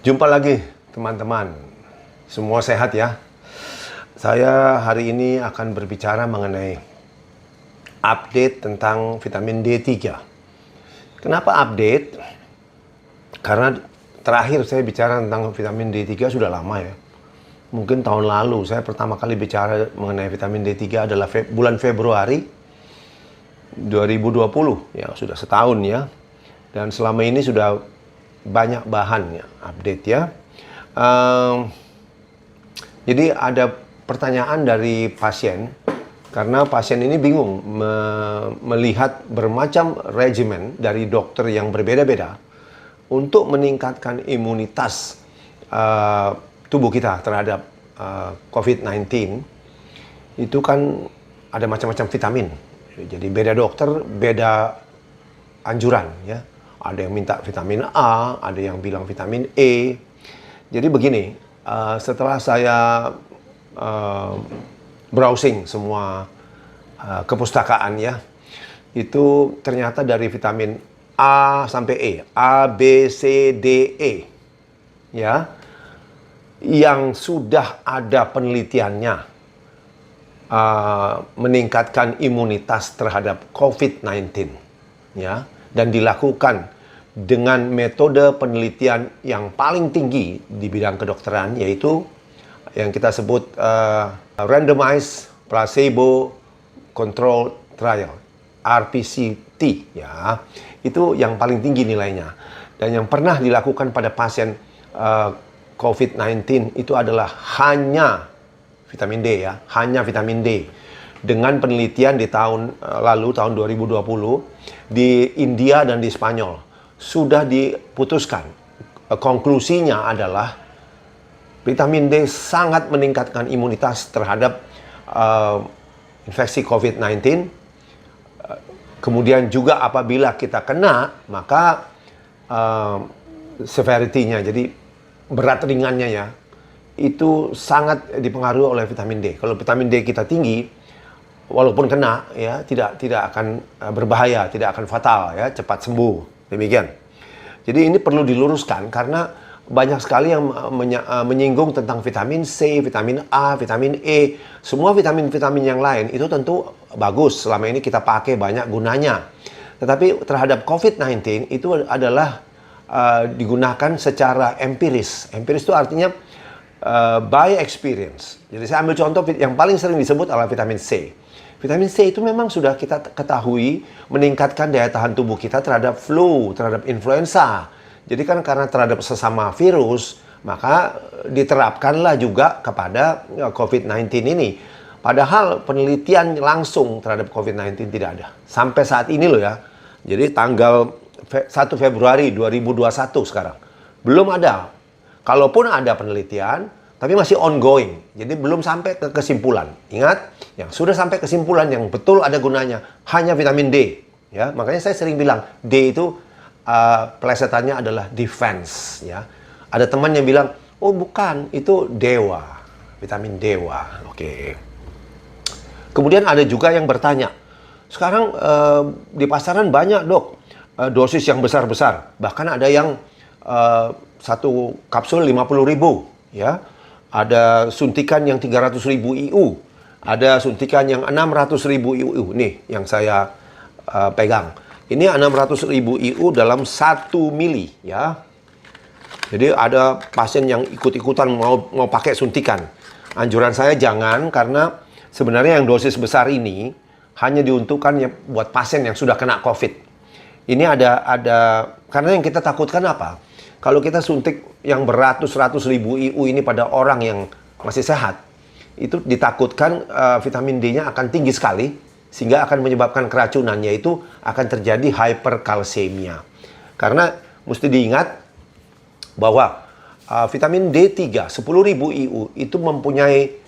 Jumpa lagi teman-teman. Semua sehat ya. Saya hari ini akan berbicara mengenai update tentang vitamin D3. Kenapa update? Karena terakhir saya bicara tentang vitamin D3 sudah lama ya. Mungkin tahun lalu saya pertama kali bicara mengenai vitamin D3 adalah bulan Februari 2020. Ya, sudah setahun ya. Dan selama ini sudah banyak bahan ya, update ya. Jadi ada pertanyaan dari pasien, karena pasien ini bingung melihat bermacam regimen dari dokter yang berbeda-beda untuk meningkatkan imunitas tubuh kita terhadap COVID-19. Itu kan ada macam-macam vitamin. Jadi beda dokter, beda anjuran ya. Ada yang minta vitamin A, ada yang bilang vitamin E. Jadi begini, setelah saya browsing semua kepustakaan ya, itu ternyata dari vitamin A sampai E, A, B, C, D, E, ya, yang sudah ada penelitiannya meningkatkan imunitas terhadap COVID-19, ya, dan dilakukan dengan metode penelitian yang paling tinggi di bidang kedokteran, yaitu yang kita sebut randomized placebo control trial, RPCT ya. Itu yang paling tinggi nilainya. Dan yang pernah dilakukan pada pasien COVID-19 itu adalah hanya vitamin D ya, hanya vitamin D. Dengan penelitian di tahun lalu, tahun 2020, di India dan di Spanyol, sudah diputuskan. Konklusinya adalah vitamin D sangat meningkatkan imunitas terhadap infeksi COVID-19. Kemudian juga apabila kita kena, maka severity-nya, jadi berat ringannya ya, itu sangat dipengaruhi oleh vitamin D. Kalau vitamin D kita tinggi, walaupun kena ya, tidak akan berbahaya, tidak akan fatal ya, cepat sembuh. Demikian. Jadi ini perlu diluruskan karena banyak sekali yang menyinggung tentang vitamin C, vitamin A, vitamin E. Semua vitamin-vitamin yang lain itu tentu bagus, selama ini kita pakai, banyak gunanya. Tetapi terhadap COVID-19 itu adalah digunakan secara empiris. Empiris itu artinya by experience. Jadi saya ambil contoh yang paling sering disebut adalah vitamin C. Vitamin C itu memang sudah kita ketahui meningkatkan daya tahan tubuh kita terhadap flu, terhadap influenza. Jadi kan karena terhadap sesama virus, maka diterapkanlah juga kepada COVID-19 ini. Padahal penelitian langsung terhadap COVID-19 tidak ada. Sampai saat ini loh ya. Jadi tanggal 1 Februari 2021 sekarang. Belum ada. Kalaupun ada penelitian, tapi masih ongoing. Jadi belum sampai ke kesimpulan. Ingat, yang sudah sampai kesimpulan yang betul ada gunanya hanya vitamin D. Ya, makanya saya sering bilang D itu plesetannya adalah defense. Ya, ada teman yang bilang, oh bukan, itu dewa, vitamin dewa. Oke. Kemudian ada juga yang bertanya, sekarang di pasaran banyak dok, dosis yang besar-besar. Bahkan ada yang satu kapsul 50.000, ya. Ada suntikan yang 300.000 IU, ada suntikan yang 600.000 IU. Nih yang saya pegang. Ini 600.000 IU dalam 1 mili ya. Jadi ada pasien yang ikut-ikutan mau pakai suntikan. Anjuran saya jangan, karena sebenarnya yang dosis besar ini hanya diuntukkan ya buat pasien yang sudah kena COVID. Ini ada karena yang kita takutkan apa? Kalau kita suntik yang beratus-ratus ribu IU ini pada orang yang masih sehat, itu ditakutkan vitamin D-nya akan tinggi sekali, sehingga akan menyebabkan keracunan, yaitu akan terjadi hyperkalsemia. Karena mesti diingat bahwa vitamin D3 10.000 IU itu mempunyai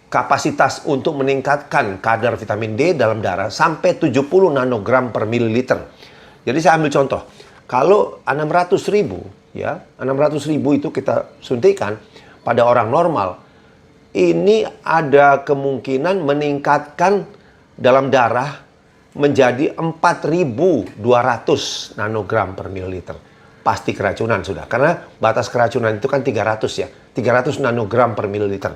kapasitas untuk meningkatkan kadar vitamin D dalam darah sampai 70 nanogram per mililiter. Jadi saya ambil contoh. Kalau 600.000 ya, 600.000 itu kita suntikan pada orang normal, ini ada kemungkinan meningkatkan dalam darah menjadi 4.200 nanogram per mililiter. pasti keracunan sudah. Karena batas keracunan itu kan 300 ya, 300 nanogram per mililiter.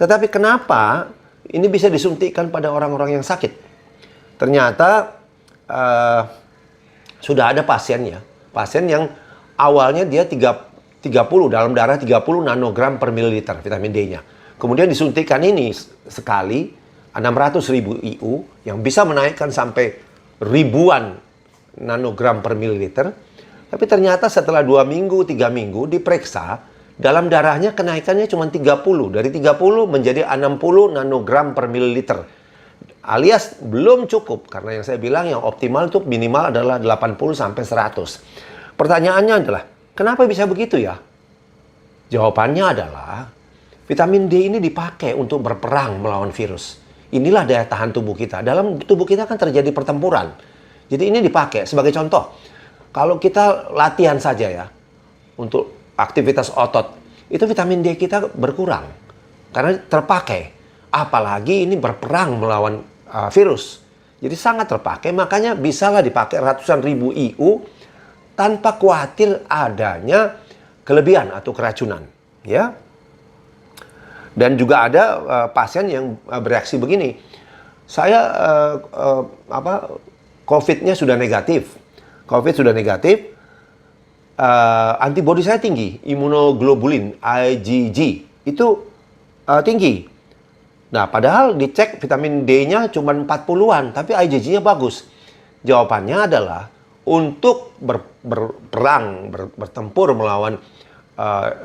Tetapi kenapa ini bisa disuntikkan pada orang-orang yang sakit? Ternyata sudah ada pasien yang awalnya dia 30 dalam darah 30 nanogram per mililiter vitamin D-nya. Kemudian disuntikkan ini sekali 600.000 IU yang bisa menaikkan sampai ribuan nanogram per mililiter. Tapi ternyata setelah 2 minggu, 3 minggu diperiksa, dalam darahnya kenaikannya cuma 30. Dari 30 menjadi 60 nanogram per mililiter. Alias belum cukup, karena yang saya bilang yang optimal itu minimal adalah 80 sampai 100. Pertanyaannya adalah, kenapa bisa begitu ya? Jawabannya adalah, vitamin D ini dipakai untuk berperang melawan virus. Inilah daya tahan tubuh kita. Dalam tubuh kita kan terjadi pertempuran. Jadi ini dipakai sebagai contoh. Kalau kita latihan saja ya, untuk aktivitas otot, itu vitamin D kita berkurang. Karena terpakai. Apalagi ini berperang melawan virus. Jadi sangat terpakai, makanya bisalah dipakai ratusan ribu IU tanpa khawatir adanya kelebihan atau keracunan. Ya. Dan juga ada pasien yang bereaksi begini, saya COVID-nya sudah negatif, antibodi saya tinggi, imunoglobulin IgG itu tinggi. Nah, padahal dicek vitamin D-nya cuma 40-an, tapi IgG-nya bagus. Jawabannya adalah untuk bertempur melawan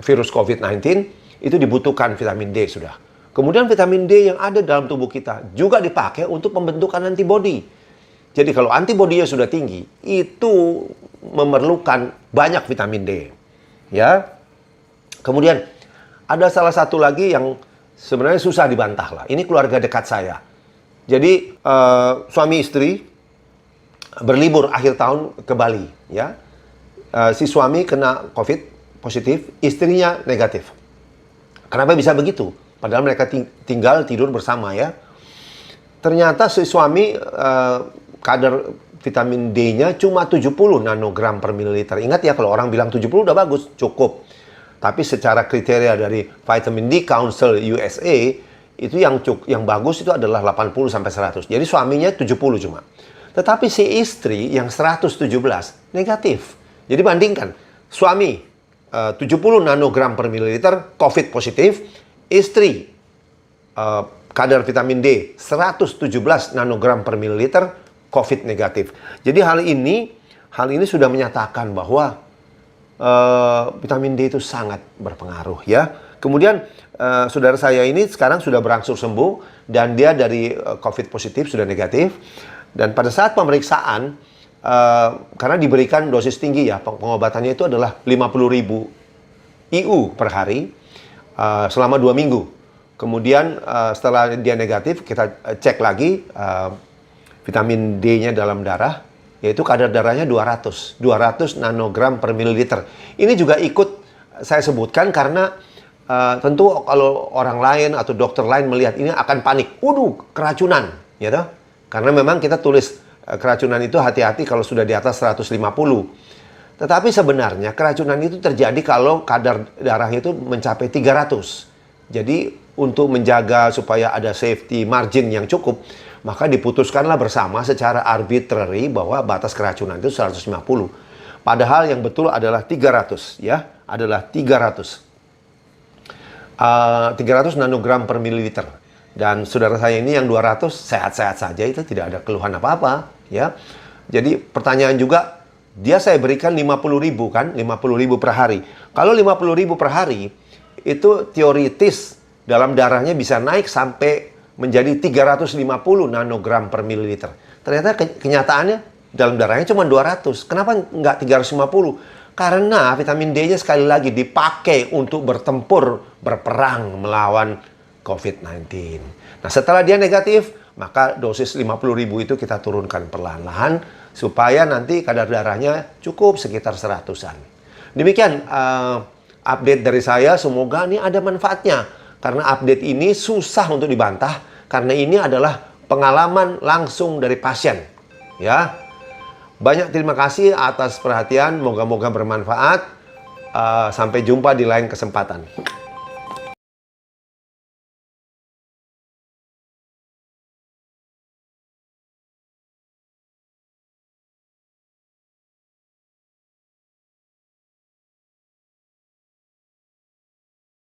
virus COVID-19 itu dibutuhkan vitamin D sudah. Kemudian vitamin D yang ada dalam tubuh kita juga dipakai untuk pembentukan antibodi. Jadi kalau antibodinya sudah tinggi, itu memerlukan banyak vitamin D. Ya. Kemudian ada salah satu lagi yang sebenarnya susah dibantah lah. Ini keluarga dekat saya. Jadi suami istri berlibur akhir tahun ke Bali. Ya. Si suami kena COVID positif, istrinya negatif. Kenapa bisa begitu? Padahal mereka tinggal tidur bersama ya. Ternyata si suami kadar vitamin D-nya cuma 70 nanogram per mililiter. Ingat ya, kalau orang bilang 70 udah bagus, cukup. Tapi secara kriteria dari Vitamin D Council USA, itu yang bagus itu adalah 80 sampai 100. Jadi suaminya 70 cuma. Tetapi si istri yang 117 negatif. Jadi bandingkan, suami 70 nanogram per mililiter COVID positif, istri kadar vitamin D 117 nanogram per mililiter COVID negatif. Jadi hal ini sudah menyatakan bahwa vitamin D itu sangat berpengaruh ya. Kemudian saudara saya ini sekarang sudah berangsur sembuh dan dia dari COVID positif sudah negatif. Dan pada saat pemeriksaan, karena diberikan dosis tinggi ya, pengobatannya itu adalah 50.000 IU per hari selama 2 minggu. Kemudian setelah dia negatif, kita cek lagi vitamin D-nya dalam darah, yaitu kadar darahnya 200 nanogram per mililiter. Ini juga ikut saya sebutkan karena tentu kalau orang lain atau dokter lain melihat ini akan panik. Waduh, keracunan, ya toh? Karena memang kita tulis keracunan itu hati-hati kalau sudah di atas 150. Tetapi sebenarnya keracunan itu terjadi kalau kadar darah itu mencapai 300. Jadi untuk menjaga supaya ada safety margin yang cukup, maka diputuskanlah bersama secara arbitrary bahwa batas keracunan itu 150. Padahal yang betul adalah 300 ya, adalah 300 nanogram per mililiter. Dan saudara saya ini yang 200 sehat-sehat saja, itu tidak ada keluhan apa-apa ya. Jadi pertanyaan juga, dia saya berikan 50.000 kan, 50.000 per hari. Kalau 50.000 per hari itu teoritis dalam darahnya bisa naik sampai menjadi 350 nanogram per mililiter. Ternyata kenyataannya dalam darahnya cuma 200. Kenapa nggak 350? Karena vitamin D-nya sekali lagi dipakai untuk berperang melawan COVID-19. Nah, setelah dia negatif, maka dosis 50.000 itu kita turunkan perlahan-lahan supaya nanti kadar darahnya cukup sekitar 100-an. Demikian update dari saya, semoga ini ada manfaatnya. Karena update ini susah untuk dibantah, karena ini adalah pengalaman langsung dari pasien. Ya, Banyak terima kasih atas perhatian, moga-moga bermanfaat. Sampai jumpa di lain kesempatan.